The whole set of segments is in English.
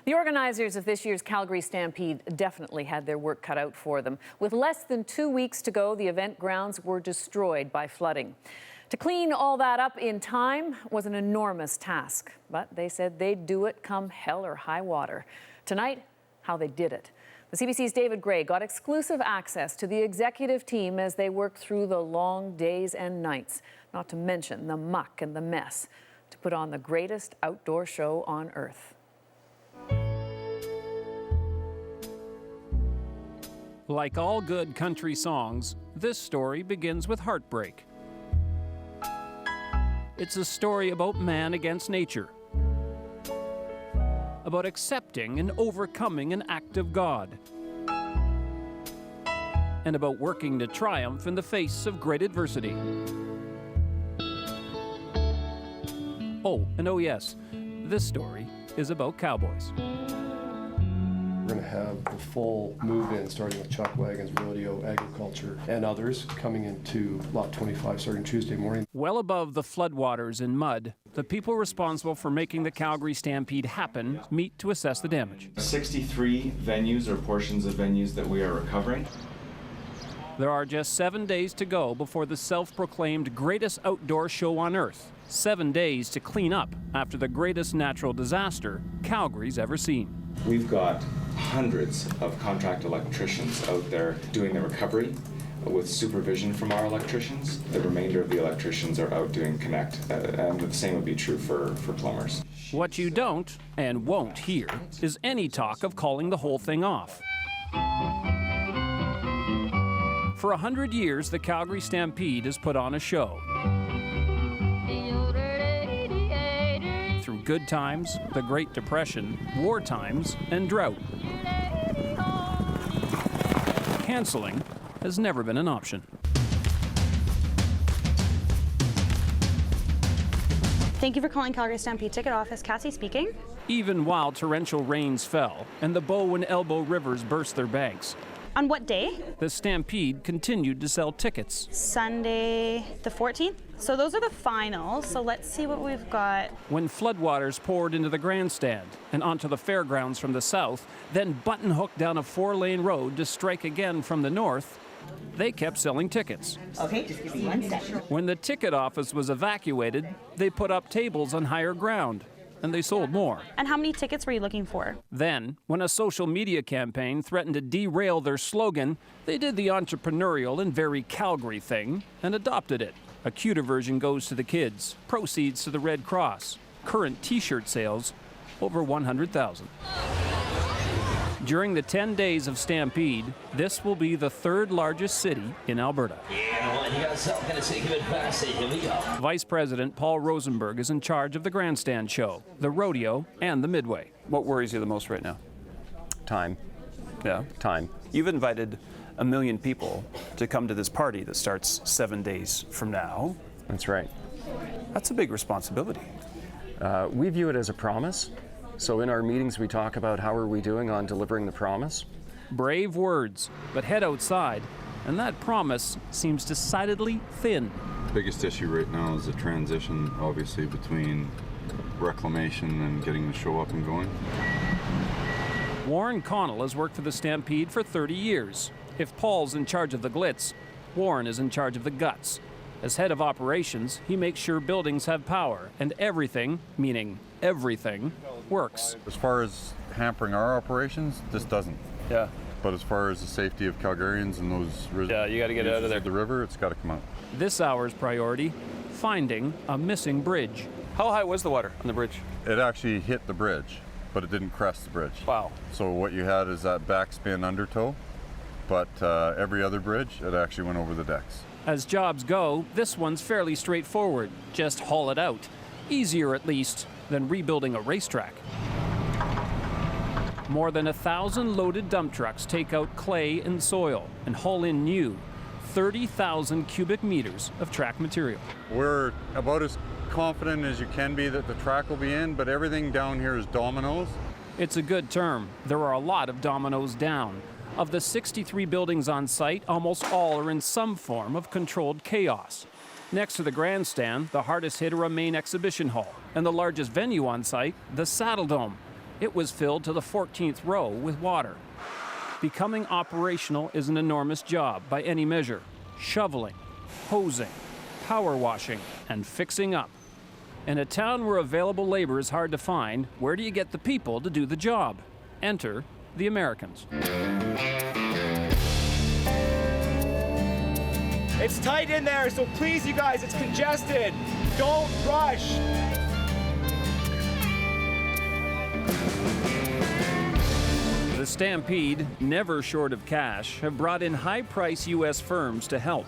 The organizers of this year's Calgary Stampede definitely had their work cut out for them. With less than 2 weeks to go, the event grounds were destroyed by flooding. To clean all that up in time was an enormous task, but they said they'd do it come hell or high water. Tonight, how they did it. The CBC's David Gray got exclusive access to the executive team as they worked through the long days and nights, not to mention the muck and the mess, to put on the greatest outdoor show on earth. Like all good country songs, this story begins with heartbreak. It's a story about man against nature, about accepting and overcoming an act of God, and about working to triumph in the face of great adversity. Oh, and oh yes, this story is about cowboys. We're going to have the full move-in, starting with chuck wagons, rodeo, agriculture, and others coming into Lot 25 starting Tuesday morning. Well above the floodwaters and mud, the people responsible for making the Calgary Stampede happen meet to assess the damage. 63 venues or portions of venues that we are recovering. There are just 7 days to go before the self-proclaimed greatest outdoor show on earth. 7 days to clean up after the greatest natural disaster Calgary's ever seen. We've got hundreds of contract electricians out there doing the recovery with supervision from our electricians. The remainder of the electricians are out doing connect, and the same would be true for plumbers. What you don't and won't hear is any talk of calling the whole thing off. For 100 years, the Calgary Stampede has put on a show. Through good times, the Great Depression, war times, and drought. Canceling has never been an option. Thank you for calling Calgary Stampede Ticket Office. Cassie speaking. Even while torrential rains fell and the Bow and Elbow rivers burst their banks, On what day? the Stampede continued to sell tickets. Sunday the 14th. So those are the finals. So let's see what we've got. When floodwaters poured into the grandstand and onto the fairgrounds from the south, then button-hooked down a 4-lane road to strike again from the north, they kept selling tickets. Okay, just give me 1 second. When the ticket office was evacuated, they put up tables on higher ground, and they sold more. And how many tickets were you looking for? Then, when a social media campaign threatened to derail their slogan, they did the entrepreneurial and very Calgary thing and adopted it. A cuter version goes to the kids, proceeds to the Red Cross. Current t-shirt sales, over 100,000. During the 10 days of Stampede, this will be the 3rd largest city in Alberta. Vice President Paul Rosenberg is in charge of the grandstand show, the rodeo, and the midway. What worries you the most right now? Time. Yeah. Time. You've invited 1 million people to come to this party that starts 7 days from now. That's right. That's a big responsibility. We view it as a promise. So in our meetings, we talk about how are we doing on delivering the promise. Brave words, but head outside, and that promise seems decidedly thin. The biggest issue right now is the transition, obviously, between reclamation and getting the show up and going. Warren Connell has worked for the Stampede for 30 years. If Paul's in charge of the glitz, Warren is in charge of the guts. As head of operations, he makes sure buildings have power and everything, meaning everything, works. As far as hampering our operations, this doesn't. Yeah. But as far as the safety of Calgarians and those You got to get out of there. the river, it's got to come out. This hour's priority, finding a missing bridge. How high was the water on the bridge? It actually hit the bridge, but it didn't crest the bridge. Wow. So what you had is that backspin undertow, but every other bridge, it actually went over the decks. As jobs go, this one's fairly straightforward. Just haul it out. Easier, at least, than rebuilding a racetrack. More than 1,000 loaded dump trucks take out clay and soil and haul in new 30,000 cubic meters of track material. We're about as confident as you can be that the track will be in, but everything down here is dominoes. It's a good term. There are a lot of dominoes down. Of the 63 buildings on site, almost all are in some form of controlled chaos. Next to the grandstand, the hardest hit are a main exhibition hall, and the largest venue on site, the Saddle Dome. It was filled to the 14th row with water. Becoming operational is an enormous job by any measure. Shoveling, hosing, power washing, and fixing up. In a town where available labor is hard to find, where do you get the people to do the job? Enter the Americans. It's tight in there, so please, you guys, it's congested. Don't rush. The Stampede, never short of cash, have brought in high-price U.S. firms to help.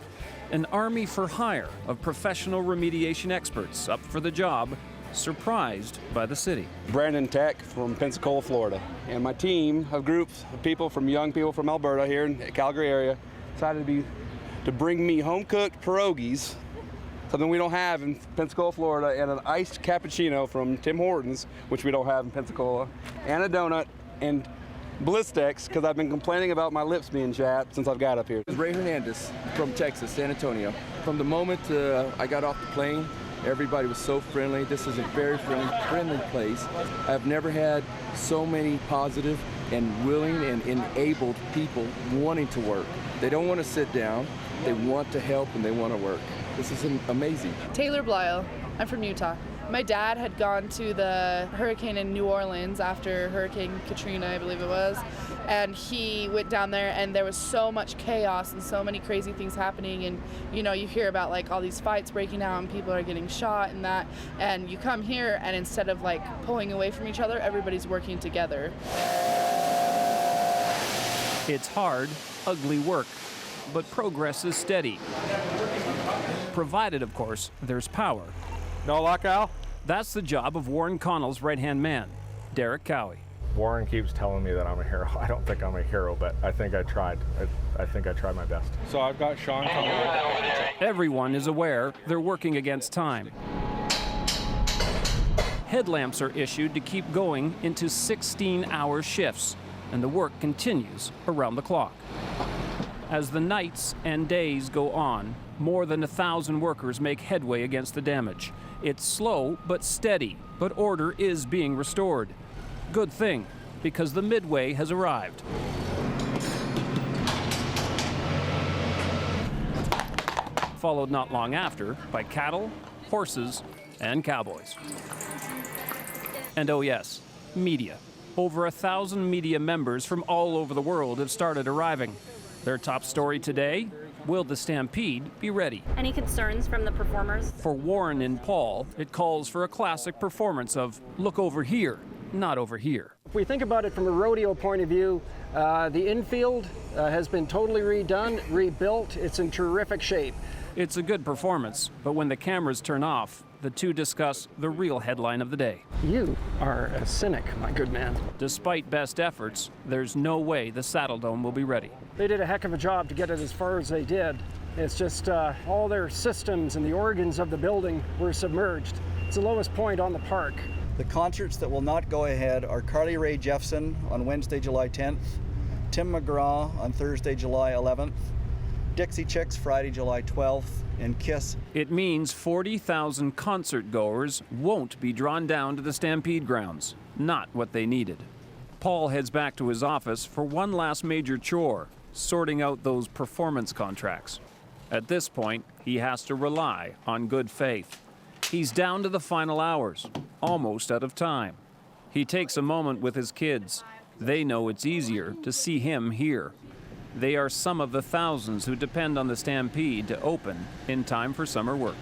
An army for hire of professional remediation experts up for the job, surprised by the city. Brandon Tech from Pensacola, Florida. And my team of groups of people from young people from Alberta here in the Calgary area decided to bring me home-cooked pierogies, something we don't have in Pensacola, Florida, and an iced cappuccino from Tim Hortons, which we don't have in Pensacola, and a donut, and Blistex, because I've been complaining about my lips being chapped since I've got up here. Ray Hernandez from Texas, San Antonio. From the moment I got off the plane, everybody was so friendly. This is a very friendly place. I've never had so many positive and willing and enabled people wanting to work. They don't want to sit down, they want to help, and they want to work. This is amazing. Taylor Blyle, I'm from Utah. My dad had gone to the hurricane in New Orleans after Hurricane Katrina, I believe it was, and he went down there and there was so much chaos and so many crazy things happening, and you know, you hear about like all these fights breaking out and people are getting shot and that, and you come here and instead of like pulling away from each other, everybody's working together. It's hard, ugly work, but progress is steady. Provided, of course, there's power. No luck, Al? That's the job of Warren Connell's right-hand man, Derek Cowie. Warren keeps telling me that I'm a hero. I don't think I'm a hero, but I think I tried. I think I tried my best. So I've got Sean coming in. Everyone is aware they're working against time. Headlamps are issued to keep going into 16-hour shifts, and the work continues around the clock. As the nights and days go on, more than 1,000 workers make headway against the damage. It's slow but steady, but order is being restored. Good thing, because the midway has arrived. Followed not long after by cattle, horses, and cowboys. And oh yes, media. Over 1,000 media members from all over the world have started arriving. Their top story today: will the Stampede be ready? Any concerns from the performers? For Warren and Paul, it calls for a classic performance of look over here, not over here. If we think about it from a rodeo point of view, the infield has been totally redone, rebuilt. It's in terrific shape. It's a good performance, but when the cameras turn off, the two discuss the real headline of the day. You are a cynic, my good man. Despite best efforts, there's no way the Saddle Dome will be ready. They did a heck of a job to get it as far as they did. It's just all their systems and the organs of the building were submerged. It's the lowest point on the park. The concerts that will not go ahead are Carly Rae Jepsen on Wednesday, July 10th, Tim McGraw on Thursday, July 11th, Dixie Chicks Friday, July 12th, and Kiss. It means 40,000 concert goers won't be drawn down to the Stampede grounds. Not what they needed. Paul heads back to his office for one last major chore, sorting out those performance contracts. At this point, he has to rely on good faith. He's down to the final hours, almost out of time. He takes a moment with his kids. They know it's easier to see him here. They are some of the thousands who depend on the Stampede to open in time for summer work.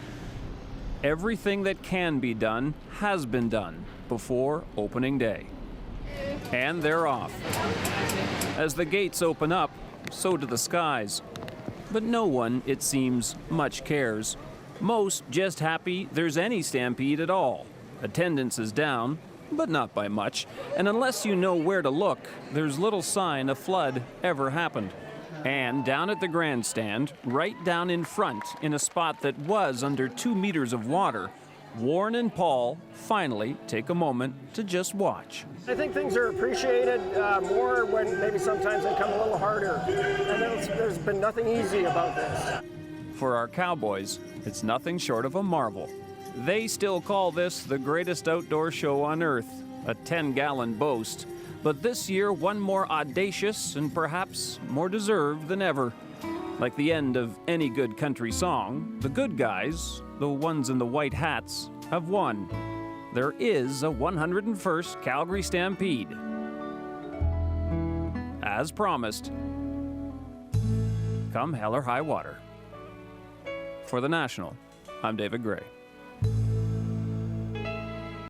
Everything that can be done has been done before opening day. And they're off. As the gates open up, so do the skies. But no one, it seems, much cares. Most just happy there's any Stampede at all. Attendance is down, but not by much. And unless you know where to look, there's little sign a flood ever happened. And down at the grandstand, right down in front, in a spot that was under 2 meters of water, Warren and Paul finally take a moment to just watch. I think things are appreciated more when maybe sometimes they come a little harder. And there's been nothing easy about this. For our cowboys, it's nothing short of a marvel. They still call this the greatest outdoor show on earth, a 10-gallon boast. But this year, one more audacious and perhaps more deserved than ever. Like the end of any good country song, the good guys, the ones in the white hats, have won. There is a 101st Calgary Stampede. As promised, come hell or high water. For The National, I'm David Gray.